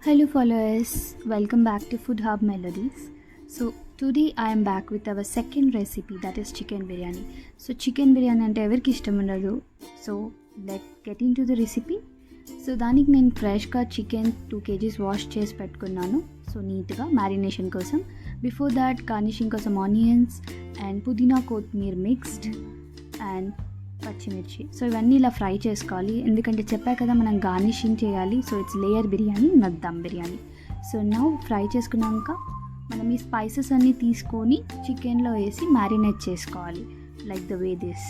Hello followers, welcome back to Food Hub Melodies. So today I am back with our second recipe, that is chicken biryani. So chicken biryani ante evariki ishtam undadu. So let's get into the recipe. So దానికి నేను ఫ్రెష్గా chicken 2 kgs wash చేసి పెట్టుకున్నాను. So నీట్గా marination కోసం. Before that garnishing కోసం onions and పుదీనా కొత్తిమీర మిక్స్డ్ అండ్ పచ్చిమిర్చి. సో ఇవన్నీ ఇలా ఫ్రై చేసుకోవాలి, ఎందుకంటే చెప్పా కదా మనం గార్నిషింగ్ చేయాలి. So it's layer biryani, not dum biryani. So now fry చేసుకున్నాక మనం ఈ స్పైసెస్ అన్నీ తీసుకొని చికెన్లో వేసి మ్యారినేట్ చేసుకోవాలి, like the way this.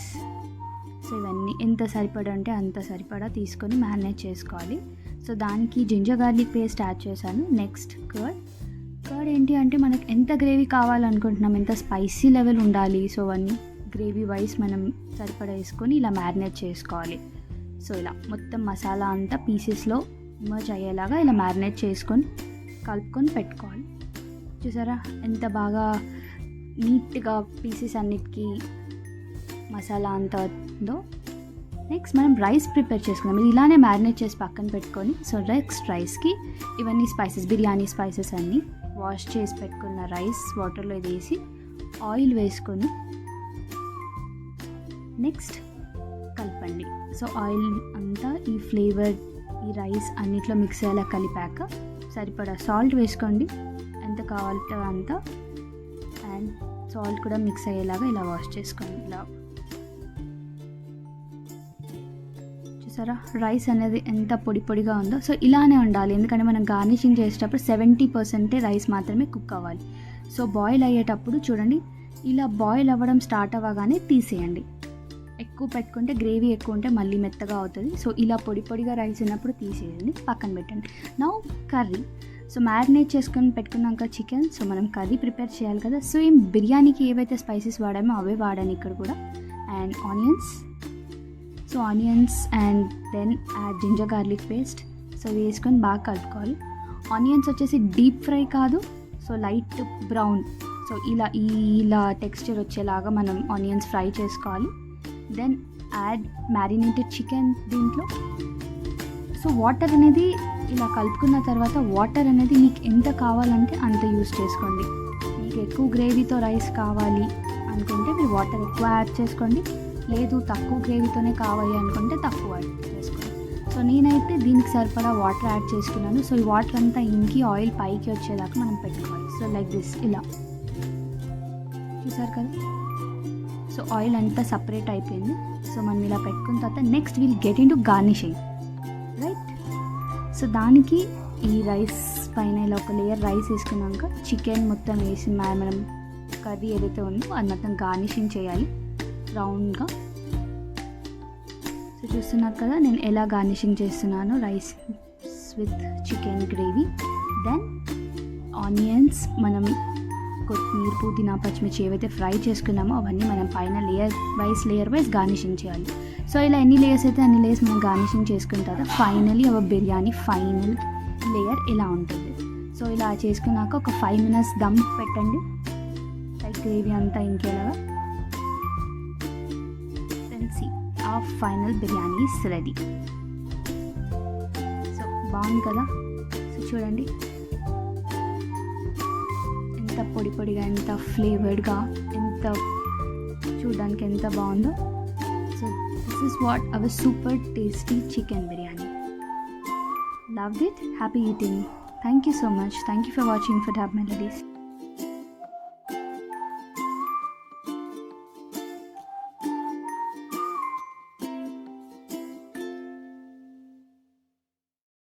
So ఇవన్నీ ఎంత సరిపడా అంటే అంత సరిపడా తీసుకొని మ్యారినేట్ చేసుకోవాలి. సో దానికి జింజర్ గార్లిక్ పేస్ట్ యాడ్ చేశాను. నెక్స్ట్ కర్డ్ ఏంటి అంటే మనకు ఎంత గ్రేవీ కావాలనుకుంటున్నాం, ఎంత స్పైసీ లెవెల్ ఉండాలి, సో అవన్నీ గ్రేవీ వైస్ మనం సరిపడా వేసుకొని ఇలా మ్యారినేట్ చేసుకోవాలి. సో ఇలా మొత్తం మసాలా అంతా పీసెస్లో ఇమర్జ్ అయ్యేలాగా ఇలా మ్యారినేట్ చేసుకొని కలుపుకొని పెట్టుకోవాలి. చూసారా ఎంత బాగా నీట్గా పీసెస్ అన్నిటికీ మసాలా అంతా ఉందో. నెక్స్ట్ మనం రైస్ ప్రిపేర్ చేసుకుందాం. ఇది ఇలానే మ్యారినేట్ చేసి పక్కన పెట్టుకొని, సో నెక్స్ట్ రైస్కి ఇవన్నీ స్పైసెస్, బిర్యానీ స్పైసెస్ అన్నీ వాష్ చేసి పెట్టుకున్న రైస్ వాటర్లో వేసి ఆయిల్ వేసుకొని నెక్స్ట్ కలపండి. సో ఆయిల్ అంతా ఈ ఫ్లేవర్ ఈ రైస్ అన్నిట్లో మిక్స్ అయ్యేలా కలిపాక సరిపడా సాల్ట్ వేసుకోండి, ఎంత కావాలంటే అంత. అండ్ సాల్ట్ కూడా మిక్స్ అయ్యేలాగా ఇలా వాష్ చేసుకోండి. ఇలా చూసారా రైస్ అనేది ఎంత పొడి పొడిగా ఉందో. సో ఇలానే ఉండాలి, ఎందుకంటే మనం గార్నిషింగ్ చేసేటప్పుడు 70% రైస్ మాత్రమే కుక్ అవ్వాలి. సో బాయిల్ అయ్యేటప్పుడు చూడండి, ఇలా బాయిల్ అవ్వడం స్టార్ట్ అవ్వగానే తీసేయండి. ఎక్కువ పెట్టుకుంటే గ్రేవీ ఎక్కువ ఉంటే మళ్ళీ మెత్తగా అవుతుంది. సో ఇలా పొడి పొడిగా రైస్ ఉన్నప్పుడు తీసేయండి, పక్కన పెట్టండి. Now curry. సో మ్యారినేట్ చేసుకొని పెట్టుకున్నాక చికెన్, సో మనం కర్రీ ప్రిపేర్ చేయాలి కదా. సో ఈ బిర్యానీకి ఏవైతే స్పైసెస్ వాడామో అవే వాడాను ఇక్కడ కూడా. And onions, so onions and then add ginger garlic paste. So వేసుకొని బాగా కలుపుకోవాలి. ఆనియన్స్ వచ్చేసి డీప్ ఫ్రై కాదు, సో లైట్ బ్రౌన్, సో ఇలా టెక్స్చర్ వచ్చేలాగా మనం ఆనియన్స్ ఫ్రై చేసుకోవాలి. దెన్ యాడ్ మ్యారినేటెడ్ చికెన్ దీంట్లో. సో వాటర్ అనేది ఇలా కలుపుకున్న తర్వాత వాటర్ అనేది మీకు ఎంత కావాలంటే అంత యూస్ చేసుకోండి. మీకు ఎక్కువ గ్రేవీతో రైస్ కావాలి అనుకుంటే మీరు వాటర్ ఎక్కువ యాడ్ చేసుకోండి, లేదు తక్కువ గ్రేవీతోనే కావాలి అనుకుంటే తక్కువ యాడ్ చేసుకోండి. సో నేనైతే దీనికి సరిపడా వాటర్ యాడ్ చేసుకున్నాను. సో ఈ వాటర్ అంతా ఇంకి ఆయిల్ పైకి వచ్చేదాకా మనం పెట్టుకోవాలి. సో లైక్ దిస్, ఇలా చూసారు కదా. సో ఆయిల్ అంతా సపరేట్ అయిపోయింది. సో మనం ఇలా పెట్టుకున్న తర్వాత next will get in to garnishing, right. So దానికి ఈ రైస్ పైన ఇలా ఒక లేయర్ రైస్ వేసుకున్నాక చికెన్ మొత్తం వేసి మనం కర్రీ ఏదైతే ఉందో అది మొత్తం గార్నిషింగ్ చేయాలి రౌండ్గా. సో చూస్తున్నారు కదా నేను ఎలా గార్నిషింగ్ చేస్తున్నాను, rice with chicken gravy. Then onions, మనం కొత్తిమీర, పుదీనా, పచ్చిమిర్చి ఏవైతే ఫ్రై చేసుకున్నామో అవన్నీ మనం పైన లేయర్ వైజ్ గార్నిషింగ్ చేయాలి. సో ఇలా ఎన్ని లేయర్స్ అయితే అన్ని లేయర్స్ మనం గార్నిషింగ్ చేసుకున్న తర్వాత finally our biryani final layer ఇలా ఉంటుంది. సో ఇలా చేసుకున్నాక ఒక 5 minutes దమ్ పెట్టండి, లైక్ గ్రేవీ అంతా ఇంకేలాగా. దెన్ సీ ఆ final biryani is ready. So బాగుంది కదా. సో చూడండి ఎంత పొడి పొడిగా, ఎంత ఫ్లేవర్డ్గా, ఎంత చూడడానికి ఎంత బాగుందో. So this is what our super tasty chicken biryani. Loved it. Happy eating. Thank you so much. Thank you for watching Food Hub Melodies.